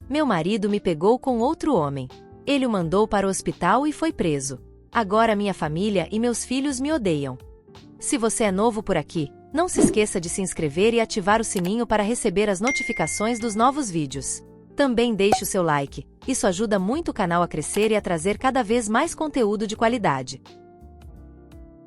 Meu marido me pegou com outro homem. Ele o mandou para o hospital e foi preso. Agora minha família e meus filhos me odeiam. Se você é novo por aqui, não se esqueça de se inscrever e ativar o sininho para receber as notificações dos novos vídeos. Também deixe o seu like, isso ajuda muito o canal a crescer e a trazer cada vez mais conteúdo de qualidade.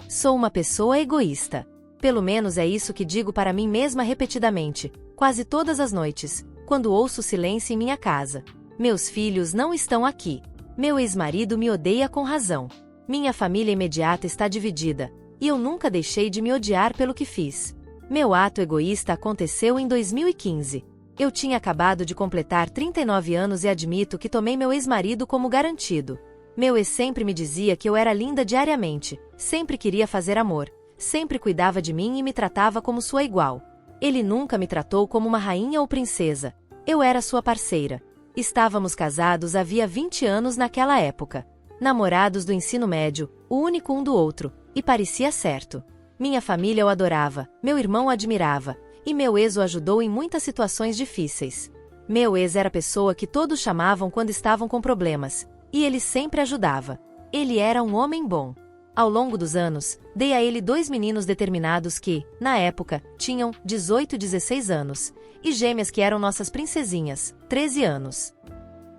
Sou uma pessoa egoísta. Pelo menos é isso que digo para mim mesma repetidamente, quase todas as noites, quando ouço silêncio em minha casa. Meus filhos não estão aqui. Meu ex-marido me odeia com razão. Minha família imediata está dividida, e eu nunca deixei de me odiar pelo que fiz. Meu ato egoísta aconteceu em 2015. Eu tinha acabado de completar 39 anos e admito que tomei meu ex-marido como garantido. Meu ex sempre me dizia que eu era linda diariamente, sempre queria fazer amor, sempre cuidava de mim e me tratava como sua igual. Ele nunca me tratou como uma rainha ou princesa. Eu era sua parceira. Estávamos casados havia 20 anos naquela época. Namorados do ensino médio, o único um do outro, e parecia certo. Minha família o adorava, meu irmão o admirava, e meu ex o ajudou em muitas situações difíceis. Meu ex era a pessoa que todos chamavam quando estavam com problemas, e ele sempre ajudava. Ele era um homem bom. Ao longo dos anos, dei a ele 2 meninos determinados que, na época, tinham 18 e 16 anos, e gêmeas que eram nossas princesinhas, 13 anos.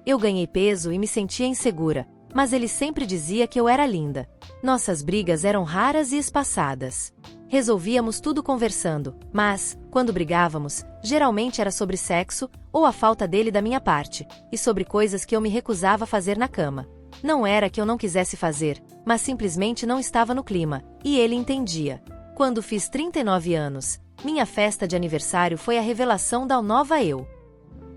Eu ganhei peso e me sentia insegura, mas ele sempre dizia que eu era linda. Nossas brigas eram raras e espaçadas. Resolvíamos tudo conversando, mas, quando brigávamos, geralmente era sobre sexo, ou a falta dele da minha parte, e sobre coisas que eu me recusava a fazer na cama. Não era que eu não quisesse fazer, mas simplesmente não estava no clima, e ele entendia. Quando fiz 39 anos, minha festa de aniversário foi a revelação da nova eu.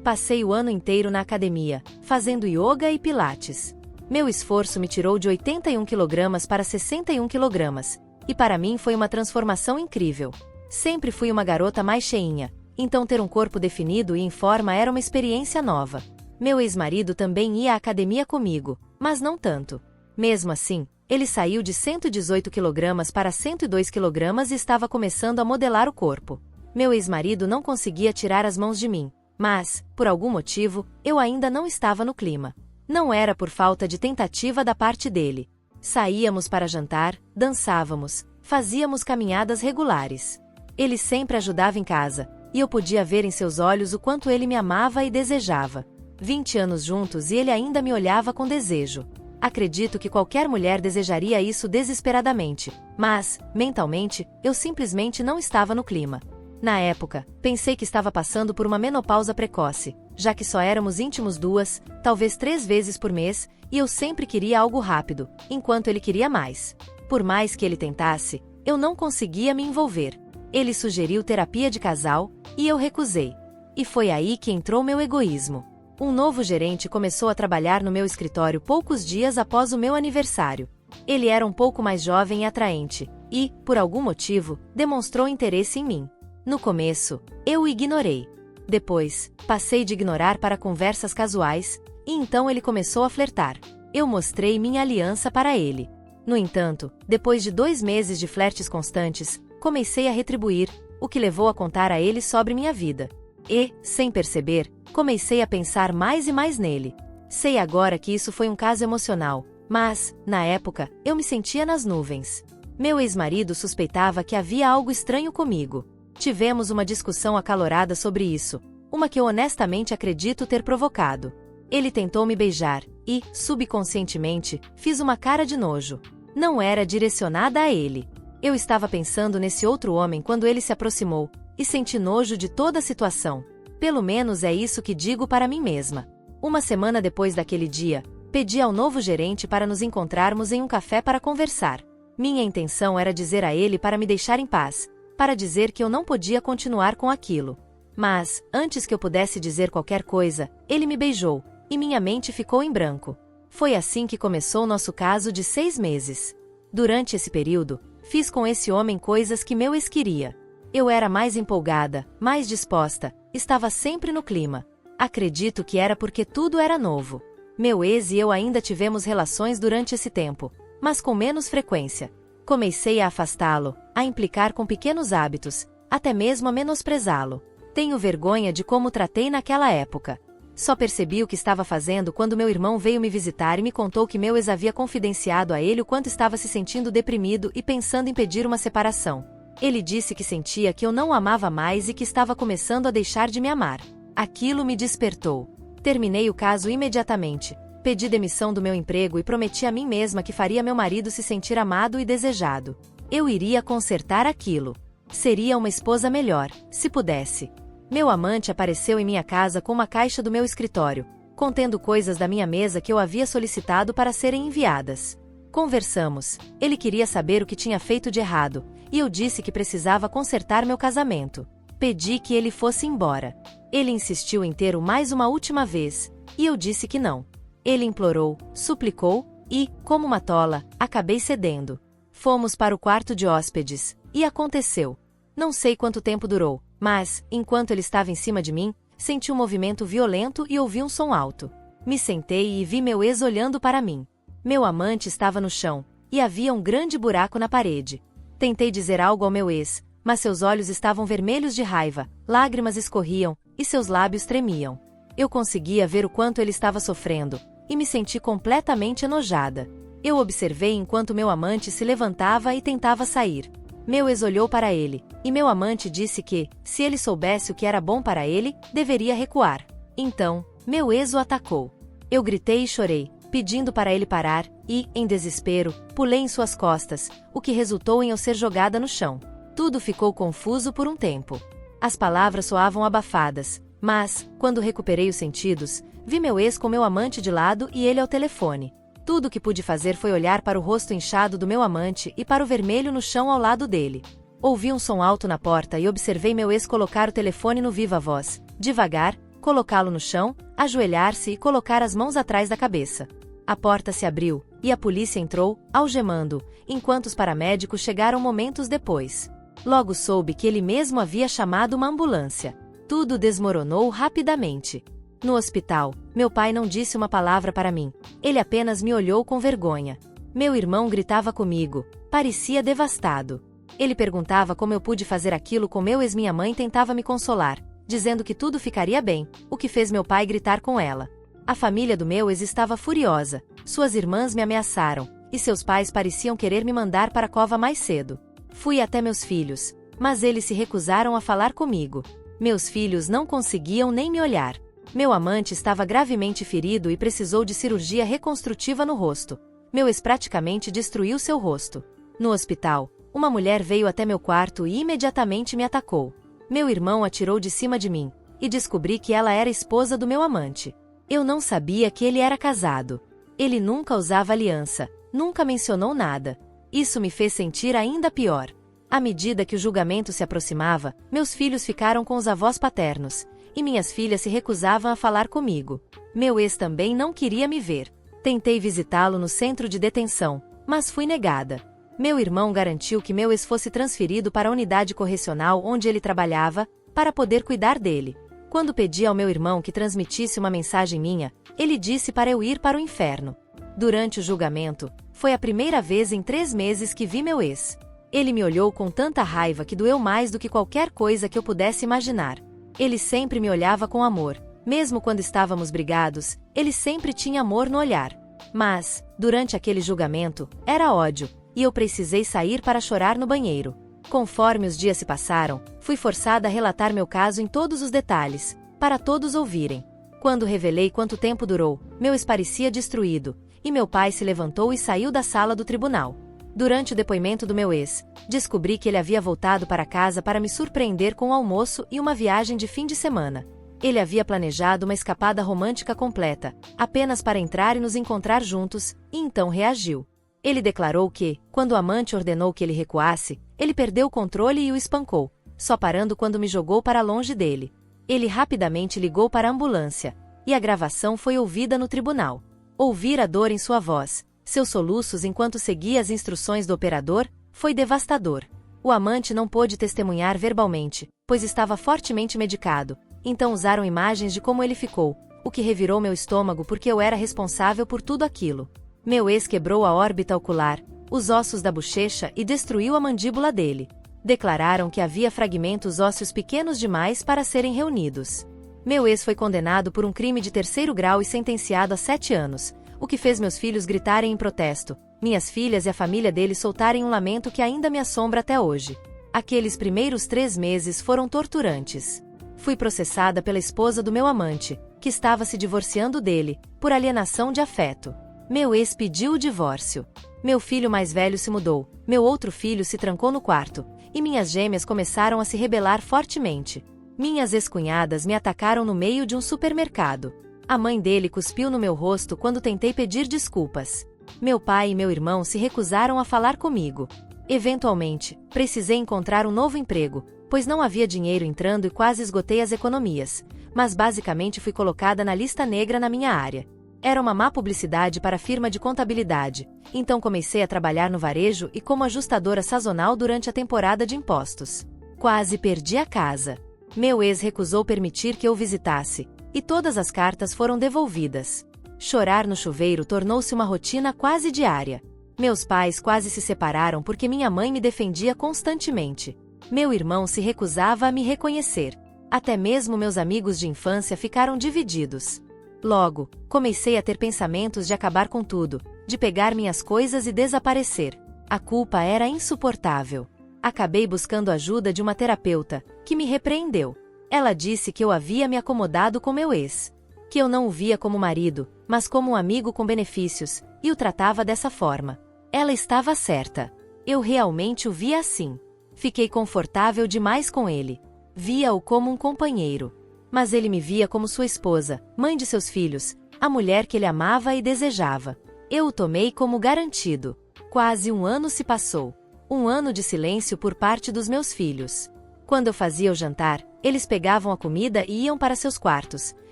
Passei o ano inteiro na academia, fazendo yoga e pilates. Meu esforço me tirou de 81 kg para 61 kg, e para mim foi uma transformação incrível. Sempre fui uma garota mais cheinha, então ter um corpo definido e em forma era uma experiência nova. Meu ex-marido também ia à academia comigo, mas não tanto. Mesmo assim, ele saiu de 118 kg para 102 kg e estava começando a modelar o corpo. Meu ex-marido não conseguia tirar as mãos de mim, mas, por algum motivo, eu ainda não estava no clima. Não era por falta de tentativa da parte dele. Saíamos para jantar, dançávamos, fazíamos caminhadas regulares. Ele sempre ajudava em casa, e eu podia ver em seus olhos o quanto ele me amava e desejava. 20 anos juntos e ele ainda me olhava com desejo. Acredito que qualquer mulher desejaria isso desesperadamente, mas, mentalmente, eu simplesmente não estava no clima. Na época, pensei que estava passando por uma menopausa precoce, já que só éramos íntimos 2, talvez 3 vezes por mês, e eu sempre queria algo rápido, enquanto ele queria mais. Por mais que ele tentasse, eu não conseguia me envolver. Ele sugeriu terapia de casal, e eu recusei. E foi aí que entrou meu egoísmo. Um novo gerente começou a trabalhar no meu escritório poucos dias após o meu aniversário. Ele era um pouco mais jovem e atraente, e, por algum motivo, demonstrou interesse em mim. No começo, eu o ignorei. Depois, passei de ignorar para conversas casuais, e então ele começou a flertar. Eu mostrei minha aliança para ele. No entanto, depois de 2 meses de flertes constantes, comecei a retribuir, o que levou a contar a ele sobre minha vida. E, sem perceber, comecei a pensar mais e mais nele. Sei agora que isso foi um caso emocional, mas, na época, eu me sentia nas nuvens. Meu ex-marido suspeitava que havia algo estranho comigo. Tivemos uma discussão acalorada sobre isso, uma que eu honestamente acredito ter provocado. Ele tentou me beijar, e, subconscientemente, fiz uma cara de nojo. Não era direcionada a ele. Eu estava pensando nesse outro homem quando ele se aproximou, e senti nojo de toda a situação. Pelo menos é isso que digo para mim mesma. Uma semana depois daquele dia, pedi ao novo gerente para nos encontrarmos em um café para conversar. Minha intenção era dizer a ele para me deixar em paz, para dizer que eu não podia continuar com aquilo. Mas, antes que eu pudesse dizer qualquer coisa, ele me beijou, e minha mente ficou em branco. Foi assim que começou nosso caso de 6 meses. Durante esse período, fiz com esse homem coisas que meu ex queria. Eu era mais empolgada, mais disposta, estava sempre no clima. Acredito que era porque tudo era novo. Meu ex e eu ainda tivemos relações durante esse tempo, mas com menos frequência. Comecei a afastá-lo, a implicar com pequenos hábitos, até mesmo a menosprezá-lo. Tenho vergonha de como tratei naquela época. Só percebi o que estava fazendo quando meu irmão veio me visitar e me contou que meu ex havia confidenciado a ele o quanto estava se sentindo deprimido e pensando em pedir uma separação. Ele disse que sentia que eu não o amava mais e que estava começando a deixar de me amar. Aquilo me despertou. Terminei o caso imediatamente. Pedi demissão do meu emprego e prometi a mim mesma que faria meu marido se sentir amado e desejado. Eu iria consertar aquilo. Seria uma esposa melhor, se pudesse. Meu amante apareceu em minha casa com uma caixa do meu escritório, contendo coisas da minha mesa que eu havia solicitado para serem enviadas. Conversamos. Ele queria saber o que tinha feito de errado, e eu disse que precisava consertar meu casamento. Pedi que ele fosse embora. Ele insistiu em ter-o mais uma última vez, e eu disse que não. Ele implorou, suplicou, e, como uma tola, acabei cedendo. Fomos para o quarto de hóspedes, e aconteceu. Não sei quanto tempo durou, mas, enquanto ele estava em cima de mim, senti um movimento violento e ouvi um som alto. Me sentei e vi meu ex olhando para mim. Meu amante estava no chão, e havia um grande buraco na parede. Tentei dizer algo ao meu ex, mas seus olhos estavam vermelhos de raiva, lágrimas escorriam, e seus lábios tremiam. Eu conseguia ver o quanto ele estava sofrendo, e me senti completamente enojada. Eu observei enquanto meu amante se levantava e tentava sair. Meu ex olhou para ele, e meu amante disse que, se ele soubesse o que era bom para ele, deveria recuar. Então, meu ex o atacou. Eu gritei e chorei, pedindo para ele parar, e, em desespero, pulei em suas costas, o que resultou em eu ser jogada no chão. Tudo ficou confuso por um tempo. As palavras soavam abafadas, mas, quando recuperei os sentidos, vi meu ex com meu amante de lado e ele ao telefone. Tudo o que pude fazer foi olhar para o rosto inchado do meu amante e para o vermelho no chão ao lado dele. Ouvi um som alto na porta e observei meu ex colocar o telefone no viva voz, devagar, colocá-lo no chão, ajoelhar-se e colocar as mãos atrás da cabeça. A porta se abriu, e a polícia entrou, algemando, enquanto os paramédicos chegaram momentos depois. Logo soube que ele mesmo havia chamado uma ambulância. Tudo desmoronou rapidamente. No hospital, meu pai não disse uma palavra para mim. Ele apenas me olhou com vergonha. Meu irmão gritava comigo. Parecia devastado. Ele perguntava como eu pude fazer aquilo com meu ex. Minha mãe tentava me consolar, dizendo que tudo ficaria bem, o que fez meu pai gritar com ela. A família do meu ex estava furiosa. Suas irmãs me ameaçaram, e seus pais pareciam querer me mandar para a cova mais cedo. Fui até meus filhos, mas eles se recusaram a falar comigo. Meus filhos não conseguiam nem me olhar. Meu amante estava gravemente ferido e precisou de cirurgia reconstrutiva no rosto. Meu ex praticamente destruiu seu rosto. No hospital, uma mulher veio até meu quarto e imediatamente me atacou. Meu irmão atirou de cima de mim, e descobri que ela era esposa do meu amante. Eu não sabia que ele era casado. Ele nunca usava aliança, nunca mencionou nada. Isso me fez sentir ainda pior. À medida que o julgamento se aproximava, meus filhos ficaram com os avós paternos, e minhas filhas se recusavam a falar comigo. Meu ex também não queria me ver. Tentei visitá-lo no centro de detenção, mas fui negada. Meu irmão garantiu que meu ex fosse transferido para a unidade correcional onde ele trabalhava, para poder cuidar dele. Quando pedi ao meu irmão que transmitisse uma mensagem minha, ele disse para eu ir para o inferno. Durante o julgamento, foi a primeira vez em 3 meses que vi meu ex. Ele me olhou com tanta raiva que doeu mais do que qualquer coisa que eu pudesse imaginar. Ele sempre me olhava com amor. Mesmo quando estávamos brigados, ele sempre tinha amor no olhar. Mas, durante aquele julgamento, era ódio, e eu precisei sair para chorar no banheiro. Conforme os dias se passaram, fui forçada a relatar meu caso em todos os detalhes, para todos ouvirem. Quando revelei quanto tempo durou, meu ex parecia destruído, e meu pai se levantou e saiu da sala do tribunal. Durante o depoimento do meu ex, descobri que ele havia voltado para casa para me surpreender com um almoço e uma viagem de fim de semana. Ele havia planejado uma escapada romântica completa, apenas para entrar e nos encontrar juntos, e então reagiu. Ele declarou que, quando o amante ordenou que ele recuasse, ele perdeu o controle e o espancou, só parando quando me jogou para longe dele. Ele rapidamente ligou para a ambulância, e a gravação foi ouvida no tribunal. Ouvir a dor em sua voz, seus soluços enquanto seguia as instruções do operador, foi devastador. O amante não pôde testemunhar verbalmente, pois estava fortemente medicado, então usaram imagens de como ele ficou, o que revirou meu estômago porque eu era responsável por tudo aquilo. Meu ex quebrou a órbita ocular, os ossos da bochecha e destruiu a mandíbula dele. Declararam que havia fragmentos ósseos pequenos demais para serem reunidos. Meu ex foi condenado por um crime de terceiro grau e sentenciado a 7 anos, o que fez meus filhos gritarem em protesto, minhas filhas e a família dele soltarem um lamento que ainda me assombra até hoje. Aqueles primeiros 3 meses foram torturantes. Fui processada pela esposa do meu amante, que estava se divorciando dele, por alienação de afeto. Meu ex pediu o divórcio. Meu filho mais velho se mudou, meu outro filho se trancou no quarto, e minhas gêmeas começaram a se rebelar fortemente. Minhas ex-cunhadas me atacaram no meio de um supermercado. A mãe dele cuspiu no meu rosto quando tentei pedir desculpas. Meu pai e meu irmão se recusaram a falar comigo. Eventualmente, precisei encontrar um novo emprego, pois não havia dinheiro entrando e quase esgotei as economias, mas basicamente fui colocada na lista negra na minha área. Era uma má publicidade para a firma de contabilidade, então comecei a trabalhar no varejo e como ajustadora sazonal durante a temporada de impostos. Quase perdi a casa. Meu ex recusou permitir que eu visitasse, e todas as cartas foram devolvidas. Chorar no chuveiro tornou-se uma rotina quase diária. Meus pais quase se separaram porque minha mãe me defendia constantemente. Meu irmão se recusava a me reconhecer. Até mesmo meus amigos de infância ficaram divididos. Logo, comecei a ter pensamentos de acabar com tudo, de pegar minhas coisas e desaparecer. A culpa era insuportável. Acabei buscando ajuda de uma terapeuta, que me repreendeu. Ela disse que eu havia me acomodado com meu ex. Que eu não o via como marido, mas como um amigo com benefícios, e o tratava dessa forma. Ela estava certa. Eu realmente o via assim. Fiquei confortável demais com ele. Via-o como um companheiro. Mas ele me via como sua esposa, mãe de seus filhos, a mulher que ele amava e desejava. Eu o tomei como garantido. Quase 1 ano se passou. 1 ano de silêncio por parte dos meus filhos. Quando eu fazia o jantar, eles pegavam a comida e iam para seus quartos,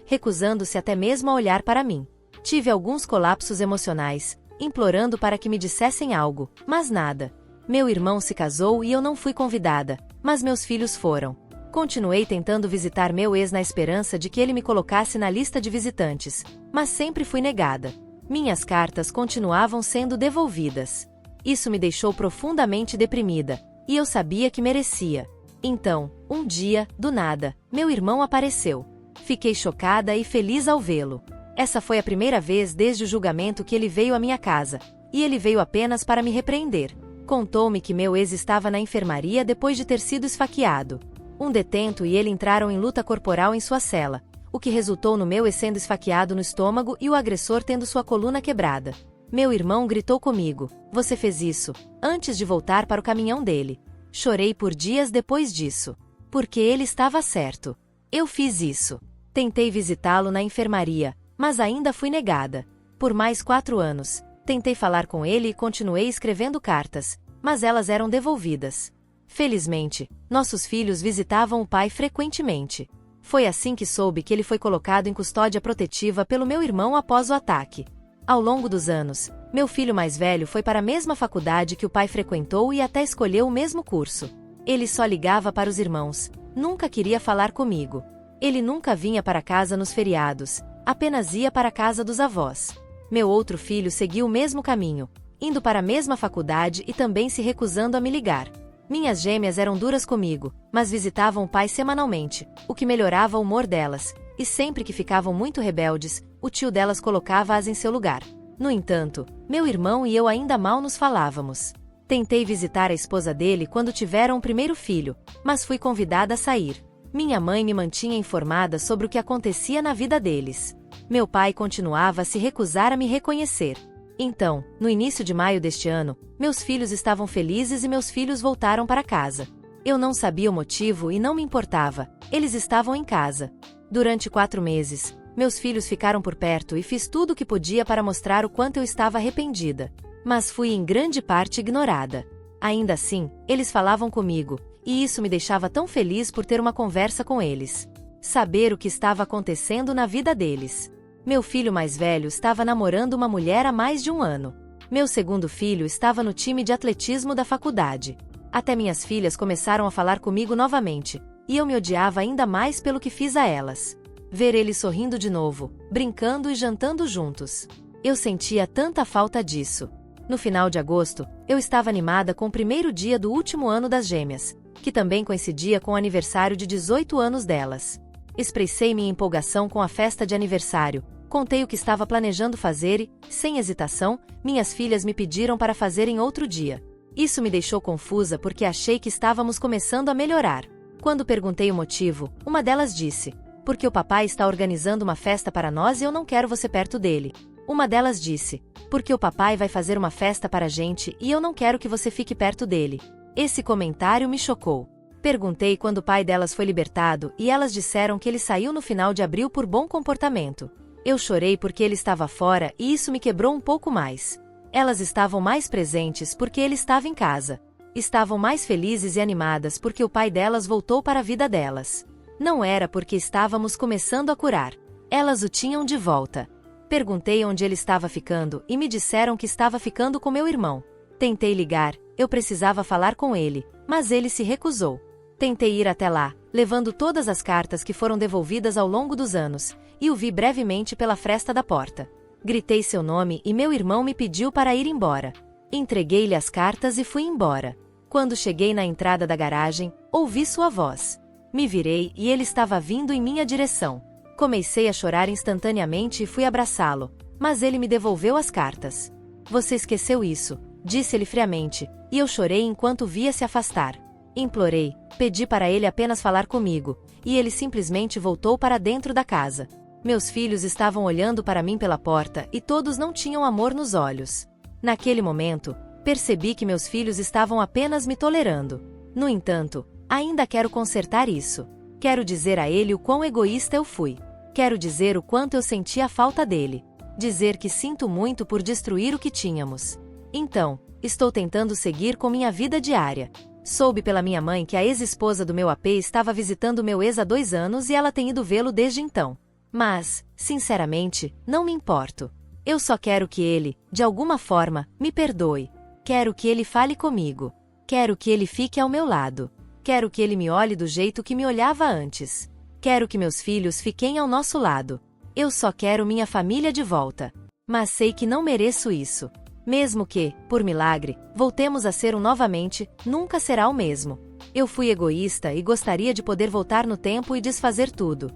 recusando-se até mesmo a olhar para mim. Tive alguns colapsos emocionais, implorando para que me dissessem algo, mas nada. Meu irmão se casou e eu não fui convidada, mas meus filhos foram. Continuei tentando visitar meu ex na esperança de que ele me colocasse na lista de visitantes, mas sempre fui negada. Minhas cartas continuavam sendo devolvidas. Isso me deixou profundamente deprimida, e eu sabia que merecia. Então, um dia, do nada, meu irmão apareceu. Fiquei chocada e feliz ao vê-lo. Essa foi a primeira vez desde o julgamento que ele veio à minha casa, e ele veio apenas para me repreender. Contou-me que meu ex estava na enfermaria depois de ter sido esfaqueado. Um detento e ele entraram em luta corporal em sua cela, o que resultou no meu ex sendo esfaqueado no estômago e o agressor tendo sua coluna quebrada. Meu irmão gritou comigo: "Você fez isso", antes de voltar para o caminhão dele. Chorei por dias depois disso. Porque ele estava certo. Eu fiz isso. Tentei visitá-lo na enfermaria, mas ainda fui negada. Por mais 4 anos, tentei falar com ele e continuei escrevendo cartas, mas elas eram devolvidas. Felizmente, nossos filhos visitavam o pai frequentemente. Foi assim que soube que ele foi colocado em custódia protetiva pelo meu irmão após o ataque. Ao longo dos anos, meu filho mais velho foi para a mesma faculdade que o pai frequentou e até escolheu o mesmo curso. Ele só ligava para os irmãos, nunca queria falar comigo. Ele nunca vinha para casa nos feriados, apenas ia para a casa dos avós. Meu outro filho seguiu o mesmo caminho, indo para a mesma faculdade e também se recusando a me ligar. Minhas gêmeas eram duras comigo, mas visitavam o pai semanalmente, o que melhorava o humor delas, e sempre que ficavam muito rebeldes, o tio delas colocava-as em seu lugar. No entanto, meu irmão e eu ainda mal nos falávamos. Tentei visitar a esposa dele quando tiveram o primeiro filho, mas fui convidada a sair. Minha mãe me mantinha informada sobre o que acontecia na vida deles. Meu pai continuava a se recusar a me reconhecer. Então, no início de maio deste ano, meus filhos estavam felizes e meus filhos voltaram para casa. Eu não sabia o motivo e não me importava, eles estavam em casa. Durante 4 meses, meus filhos ficaram por perto e fiz tudo o que podia para mostrar o quanto eu estava arrependida. Mas fui em grande parte ignorada. Ainda assim, eles falavam comigo, e isso me deixava tão feliz por ter uma conversa com eles. Saber o que estava acontecendo na vida deles. Meu filho mais velho estava namorando uma mulher há mais de 1 ano. Meu segundo filho estava no time de atletismo da faculdade. Até minhas filhas começaram a falar comigo novamente, e eu me odiava ainda mais pelo que fiz a elas. Ver eles sorrindo de novo, brincando e jantando juntos. Eu sentia tanta falta disso. No final de agosto, eu estava animada com o primeiro dia do último ano das gêmeas, que também coincidia com o aniversário de 18 anos delas. Expressei minha empolgação com a festa de aniversário, contei o que estava planejando fazer e, sem hesitação, minhas filhas me pediram para fazer em outro dia. Isso me deixou confusa porque achei que estávamos começando a melhorar. Quando perguntei o motivo, uma delas disse: porque o papai está organizando uma festa para nós e eu não quero você perto dele. Uma delas disse: porque o papai vai fazer uma festa para a gente e eu não quero que você fique perto dele. Esse comentário me chocou. Perguntei quando o pai delas foi libertado e elas disseram que ele saiu no final de abril por bom comportamento. Eu chorei porque ele estava fora e isso me quebrou um pouco mais. Elas estavam mais presentes porque ele estava em casa. Estavam mais felizes e animadas porque o pai delas voltou para a vida delas. Não era porque estávamos começando a curar. Elas o tinham de volta. Perguntei onde ele estava ficando e me disseram que estava ficando com meu irmão. Tentei ligar, eu precisava falar com ele, mas ele se recusou. Tentei ir até lá, levando todas as cartas que foram devolvidas ao longo dos anos, e o vi brevemente pela fresta da porta. Gritei seu nome e meu irmão me pediu para ir embora. Entreguei-lhe as cartas e fui embora. Quando cheguei na entrada da garagem, ouvi sua voz. Me virei e ele estava vindo em minha direção. Comecei a chorar instantaneamente e fui abraçá-lo, mas ele me devolveu as cartas. Você esqueceu isso, disse ele friamente, e eu chorei enquanto via se afastar. Implorei, pedi para ele apenas falar comigo, e ele simplesmente voltou para dentro da casa. Meus filhos estavam olhando para mim pela porta e todos não tinham amor nos olhos. Naquele momento, percebi que meus filhos estavam apenas me tolerando. No entanto, ainda quero consertar isso. Quero dizer a ele o quão egoísta eu fui. Quero dizer o quanto eu senti a falta dele. Dizer que sinto muito por destruir o que tínhamos. Então, estou tentando seguir com minha vida diária. Soube pela minha mãe que a ex-esposa do meu AP estava visitando meu ex há 2 anos e ela tem ido vê-lo desde então. Mas, sinceramente, não me importo. Eu só quero que ele, de alguma forma, me perdoe. Quero que ele fale comigo. Quero que ele fique ao meu lado. Quero que ele me olhe do jeito que me olhava antes. Quero que meus filhos fiquem ao nosso lado. Eu só quero minha família de volta. Mas sei que não mereço isso. Mesmo que, por milagre, voltemos a ser um novamente, nunca será o mesmo. Eu fui egoísta e gostaria de poder voltar no tempo e desfazer tudo.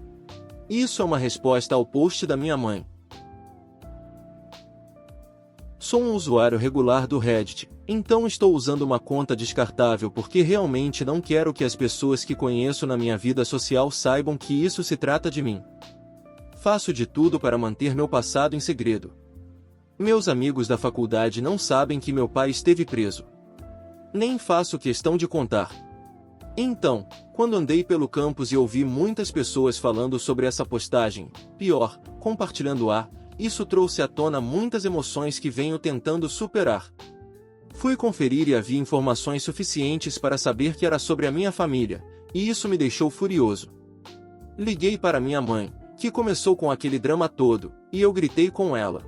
Isso é uma resposta ao post da minha mãe. Sou um usuário regular do Reddit, então estou usando uma conta descartável porque realmente não quero que as pessoas que conheço na minha vida social saibam que isso se trata de mim. Faço de tudo para manter meu passado em segredo. Meus amigos da faculdade não sabem que meu pai esteve preso. Nem faço questão de contar. Então, quando andei pelo campus e ouvi muitas pessoas falando sobre essa postagem, pior, compartilhando-a, isso trouxe à tona muitas emoções que venho tentando superar. Fui conferir e havia informações suficientes para saber que era sobre a minha família, e isso me deixou furioso. Liguei para minha mãe, que começou com aquele drama todo, e eu gritei com ela.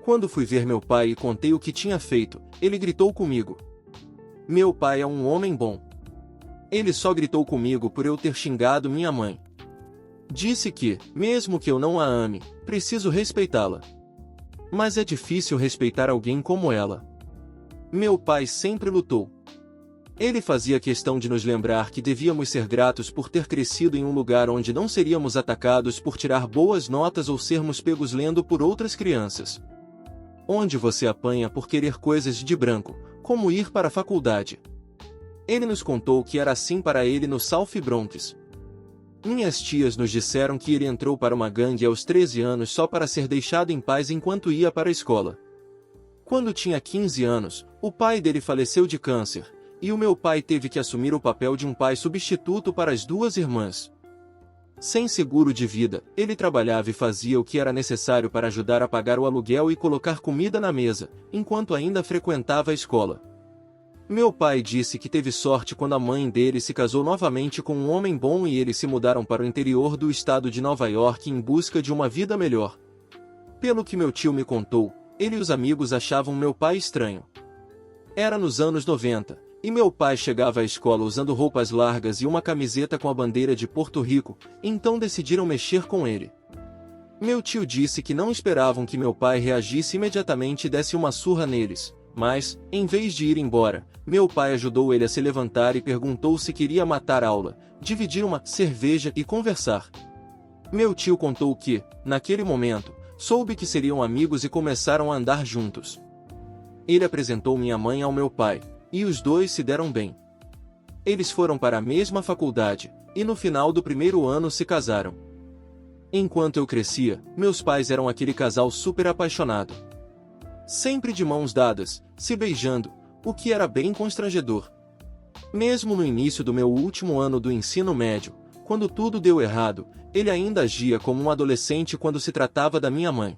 Quando fui ver meu pai e contei o que tinha feito, ele gritou comigo. Meu pai é um homem bom. Ele só gritou comigo por eu ter xingado minha mãe. Disse que, mesmo que eu não a ame, preciso respeitá-la. Mas é difícil respeitar alguém como ela. Meu pai sempre lutou. Ele fazia questão de nos lembrar que devíamos ser gratos por ter crescido em um lugar onde não seríamos atacados por tirar boas notas ou sermos pegos lendo por outras crianças. Onde você apanha por querer coisas de branco, como ir para a faculdade. Ele nos contou que era assim para ele no South Bronx. Minhas tias nos disseram que ele entrou para uma gangue aos 13 anos só para ser deixado em paz enquanto ia para a escola. Quando tinha 15 anos, o pai dele faleceu de câncer, e o meu pai teve que assumir o papel de um pai substituto para as 2 irmãs. Sem seguro de vida, ele trabalhava e fazia o que era necessário para ajudar a pagar o aluguel e colocar comida na mesa, enquanto ainda frequentava a escola. Meu pai disse que teve sorte quando a mãe dele se casou novamente com um homem bom e eles se mudaram para o interior do estado de Nova York em busca de uma vida melhor. Pelo que meu tio me contou, ele e os amigos achavam meu pai estranho. Era nos anos 90, e meu pai chegava à escola usando roupas largas e uma camiseta com a bandeira de Porto Rico, então decidiram mexer com ele. Meu tio disse que não esperavam que meu pai reagisse imediatamente e desse uma surra neles, Mas, em vez de ir embora, meu pai ajudou ele a se levantar e perguntou se queria matar aula, dividir uma cerveja e conversar. Meu tio contou que, naquele momento, soube que seriam amigos e começaram a andar juntos. Ele apresentou minha mãe ao meu pai, e os dois se deram bem. Eles foram para a mesma faculdade, e no final do primeiro ano se casaram. Enquanto eu crescia, meus pais eram aquele casal super apaixonado. Sempre de mãos dadas, se beijando, o que era bem constrangedor. Mesmo no início do meu último ano do ensino médio, quando tudo deu errado, ele ainda agia como um adolescente quando se tratava da minha mãe.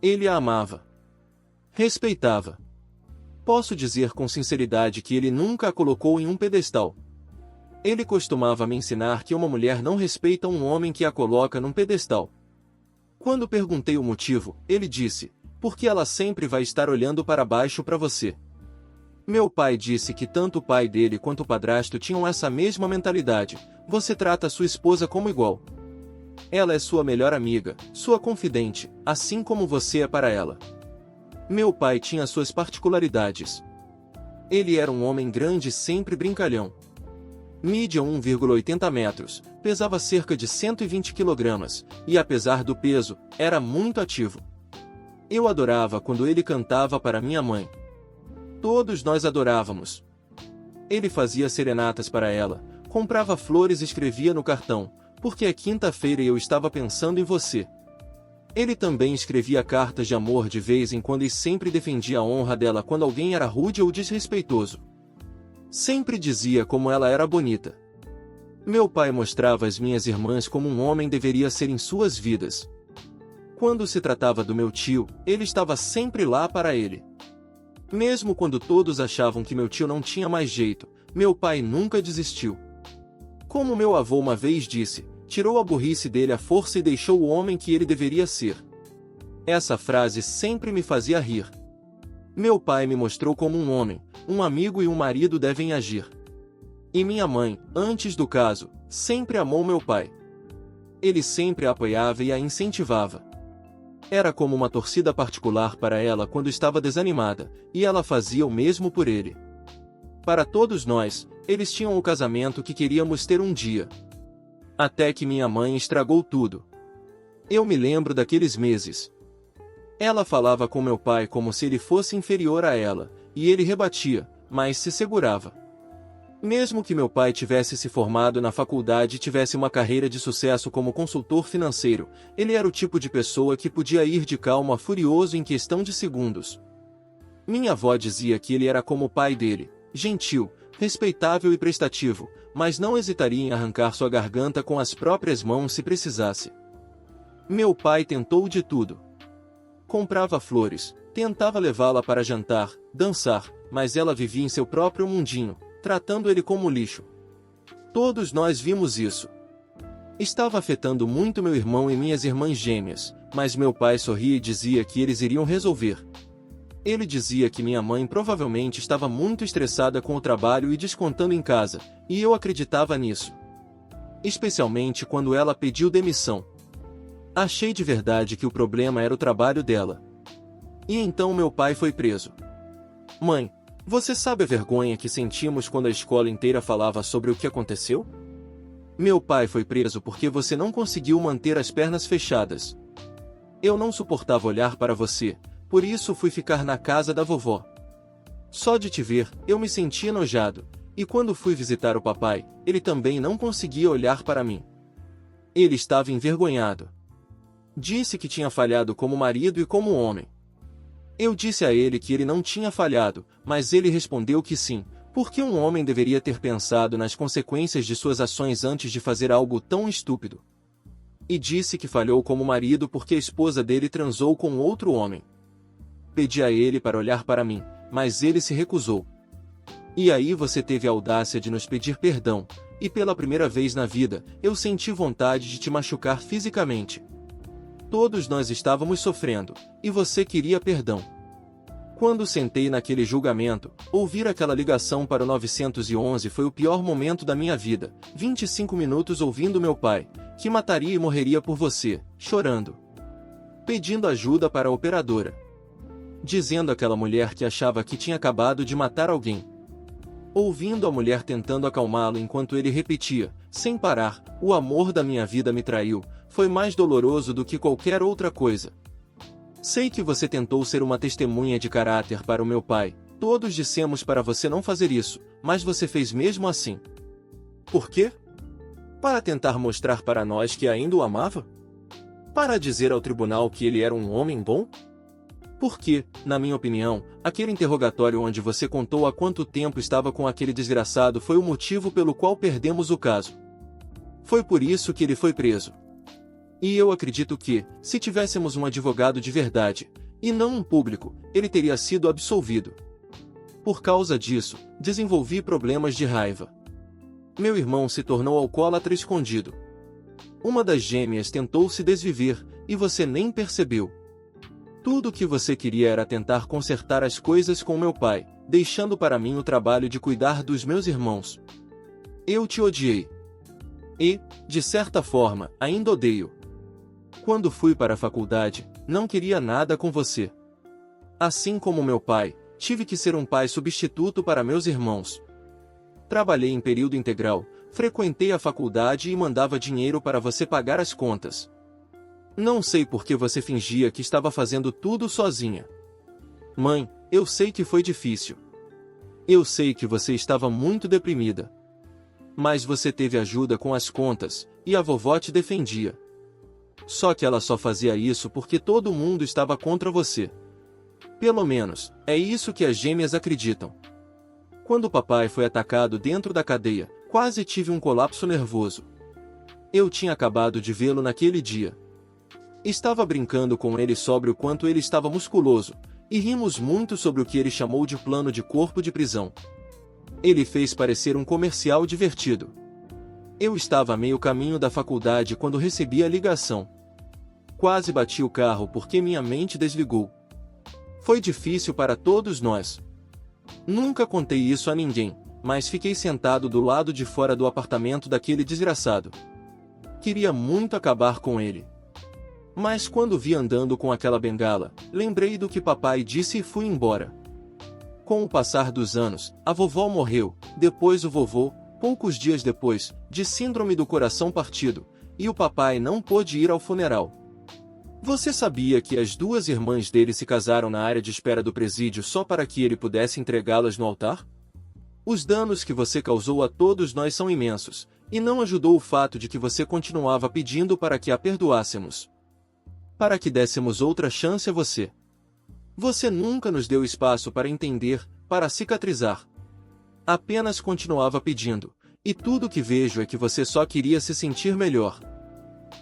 Ele a amava. Respeitava. Posso dizer com sinceridade que ele nunca a colocou em um pedestal. Ele costumava me ensinar que uma mulher não respeita um homem que a coloca num pedestal. Quando perguntei o motivo, ele disse: porque ela sempre vai estar olhando para baixo para você. Meu pai disse que tanto o pai dele quanto o padrasto tinham essa mesma mentalidade: você trata sua esposa como igual. Ela é sua melhor amiga, sua confidente, assim como você é para ela. Meu pai tinha suas particularidades. Ele era um homem grande e sempre brincalhão. Mídia 1,80 metros, pesava cerca de 120 kg, e apesar do peso, era muito ativo. Eu adorava quando ele cantava para minha mãe. Todos nós adorávamos. Ele fazia serenatas para ela, comprava flores e escrevia no cartão: porque é quinta-feira e eu estava pensando em você. Ele também escrevia cartas de amor de vez em quando e sempre defendia a honra dela quando alguém era rude ou desrespeitoso. Sempre dizia como ela era bonita. Meu pai mostrava às minhas irmãs como um homem deveria ser em suas vidas. Quando se tratava do meu tio, ele estava sempre lá para ele. Mesmo quando todos achavam que meu tio não tinha mais jeito, meu pai nunca desistiu. Como meu avô uma vez disse, tirou a burrice dele à força e deixou o homem que ele deveria ser. Essa frase sempre me fazia rir. Meu pai me mostrou como um homem, um amigo e um marido devem agir. E minha mãe, antes do caso, sempre amou meu pai. Ele sempre a apoiava e a incentivava. Era como uma torcida particular para ela quando estava desanimada, e ela fazia o mesmo por ele. Para todos nós, eles tinham o casamento que queríamos ter um dia. Até que minha mãe estragou tudo. Eu me lembro daqueles meses. Ela falava com meu pai como se ele fosse inferior a ela, e ele rebatia, mas se segurava. Mesmo que meu pai tivesse se formado na faculdade e tivesse uma carreira de sucesso como consultor financeiro, ele era o tipo de pessoa que podia ir de calmo a furioso em questão de segundos. Minha avó dizia que ele era como o pai dele, gentil, respeitável e prestativo, mas não hesitaria em arrancar sua garganta com as próprias mãos se precisasse. Meu pai tentou de tudo. Comprava flores, tentava levá-la para jantar, dançar, mas ela vivia em seu próprio mundinho, tratando ele como lixo. Todos nós vimos isso. Estava afetando muito meu irmão e minhas irmãs gêmeas, mas meu pai sorria e dizia que eles iriam resolver. Ele dizia que minha mãe provavelmente estava muito estressada com o trabalho e descontando em casa, e eu acreditava nisso. Especialmente quando ela pediu demissão. Achei de verdade que o problema era o trabalho dela. E então meu pai foi preso. Mãe, você sabe a vergonha que sentimos quando a escola inteira falava sobre o que aconteceu? Meu pai foi preso porque você não conseguiu manter as pernas fechadas. Eu não suportava olhar para você, por isso fui ficar na casa da vovó. Só de te ver, eu me senti enojado, e quando fui visitar o papai, ele também não conseguia olhar para mim. Ele estava envergonhado. Disse que tinha falhado como marido e como homem. Eu disse a ele que ele não tinha falhado, mas ele respondeu que sim, porque um homem deveria ter pensado nas consequências de suas ações antes de fazer algo tão estúpido. E disse que falhou como marido porque a esposa dele transou com outro homem. Pedi a ele para olhar para mim, mas ele se recusou. E aí você teve a audácia de nos pedir perdão, e pela primeira vez na vida, eu senti vontade de te machucar fisicamente. Todos nós estávamos sofrendo, e você queria perdão. Quando sentei naquele julgamento, ouvir aquela ligação para o 911 foi o pior momento da minha vida. 25 minutos ouvindo meu pai, que mataria e morreria por você, chorando. Pedindo ajuda para a operadora. dizendo àquela mulher que achava que tinha acabado de matar alguém. Ouvindo a mulher tentando acalmá-lo enquanto ele repetia, sem parar, o amor da minha vida me traiu, foi mais doloroso do que qualquer outra coisa. Sei que você tentou ser uma testemunha de caráter para o meu pai, todos dissemos para você não fazer isso, mas você fez mesmo assim. Por quê? Para tentar mostrar para nós que ainda o amava? Para dizer ao tribunal que ele era um homem bom? Porque, na minha opinião, aquele interrogatório onde você contou há quanto tempo estava com aquele desgraçado foi o motivo pelo qual perdemos o caso. Foi por isso que ele foi preso. E eu acredito que, se tivéssemos um advogado de verdade, e não um público, ele teria sido absolvido. Por causa disso, desenvolvi problemas de raiva. Meu irmão se tornou alcoólatra escondido. Uma das gêmeas tentou se desviver, e você nem percebeu. Tudo o que você queria era tentar consertar as coisas com meu pai, deixando para mim o trabalho de cuidar dos meus irmãos. Eu te odiei. E, de certa forma, ainda odeio. Quando fui para a faculdade, não queria nada com você. Assim como meu pai, tive que ser um pai substituto para meus irmãos. Trabalhei em período integral, frequentei a faculdade e mandava dinheiro para você pagar as contas. Não sei por que você fingia que estava fazendo tudo sozinha. Mãe, eu sei que foi difícil. Eu sei que você estava muito deprimida. Mas você teve ajuda com as contas, e a vovó te defendia. Só que ela só fazia isso porque todo mundo estava contra você. Pelo menos, é isso que as gêmeas acreditam. Quando o papai foi atacado dentro da cadeia, quase tive um colapso nervoso. Eu tinha acabado de vê-lo naquele dia. Estava brincando com ele sobre o quanto ele estava musculoso, e rimos muito sobre o que ele chamou de plano de corpo de prisão. Ele fez parecer um comercial divertido. Eu estava a meio caminho da faculdade quando recebi a ligação. Quase bati o carro porque minha mente desligou. Foi difícil para todos nós. Nunca contei isso a ninguém, mas fiquei sentado do lado de fora do apartamento daquele desgraçado. Queria muito acabar com ele. Mas quando vi andando com aquela bengala, lembrei do que papai disse e fui embora. Com o passar dos anos, a vovó morreu, depois o vovô, poucos dias depois, de síndrome do coração partido, e o papai não pôde ir ao funeral. Você sabia que as duas irmãs dele se casaram na área de espera do presídio só para que ele pudesse entregá-las no altar? Os danos que você causou a todos nós são imensos, e não ajudou o fato de que você continuava pedindo para que a perdoássemos. Para que dessemos outra chance a você. Você nunca nos deu espaço para entender, para cicatrizar. Apenas continuava pedindo, e tudo que vejo é que você só queria se sentir melhor.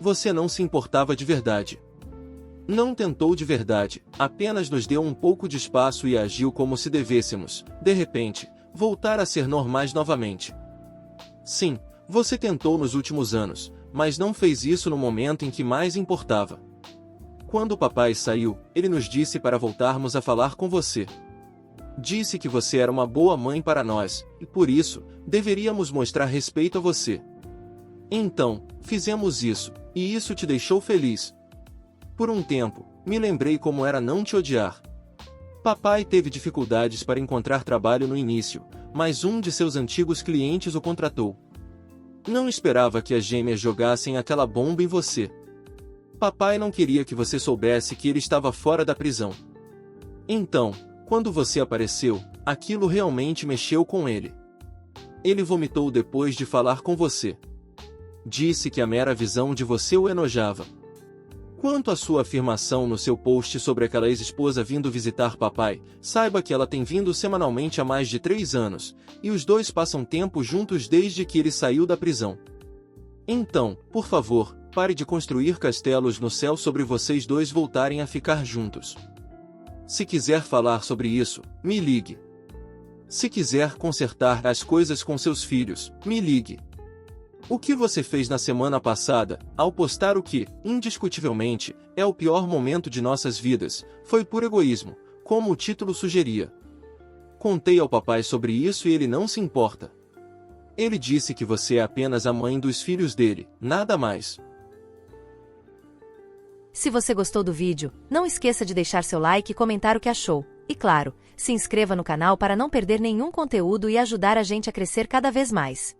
Você não se importava de verdade. Não tentou de verdade, apenas nos deu um pouco de espaço e agiu como se devêssemos, de repente, voltar a ser normais novamente. Sim, você tentou nos últimos anos, mas não fez isso no momento em que mais importava. Quando o papai saiu, ele nos disse para voltarmos a falar com você. Disse que você era uma boa mãe para nós, e por isso, deveríamos mostrar respeito a você. Então, fizemos isso, e isso te deixou feliz. Por um tempo, me lembrei como era não te odiar. Papai teve dificuldades para encontrar trabalho no início, mas um de seus antigos clientes o contratou. Não esperava que as gêmeas jogassem aquela bomba em você. Papai não queria que você soubesse que ele estava fora da prisão. Então, quando você apareceu, aquilo realmente mexeu com ele. Ele vomitou depois de falar com você. Disse que a mera visão de você o enojava. Quanto à sua afirmação no seu post sobre aquela ex-esposa vindo visitar papai, saiba que ela tem vindo semanalmente há mais de 3 anos, e os dois passam tempo juntos desde que ele saiu da prisão. Então, por favor, pare de construir castelos no céu sobre vocês dois voltarem a ficar juntos. Se quiser falar sobre isso, me ligue. Se quiser consertar as coisas com seus filhos, me ligue. O que você fez na semana passada, ao postar o que, indiscutivelmente, é o pior momento de nossas vidas, foi por egoísmo, como o título sugeria. Contei ao papai sobre isso e ele não se importa. Ele disse que você é apenas a mãe dos filhos dele, nada mais. Se você gostou do vídeo, não esqueça de deixar seu like e comentar o que achou. E claro, se inscreva no canal para não perder nenhum conteúdo e ajudar a gente a crescer cada vez mais.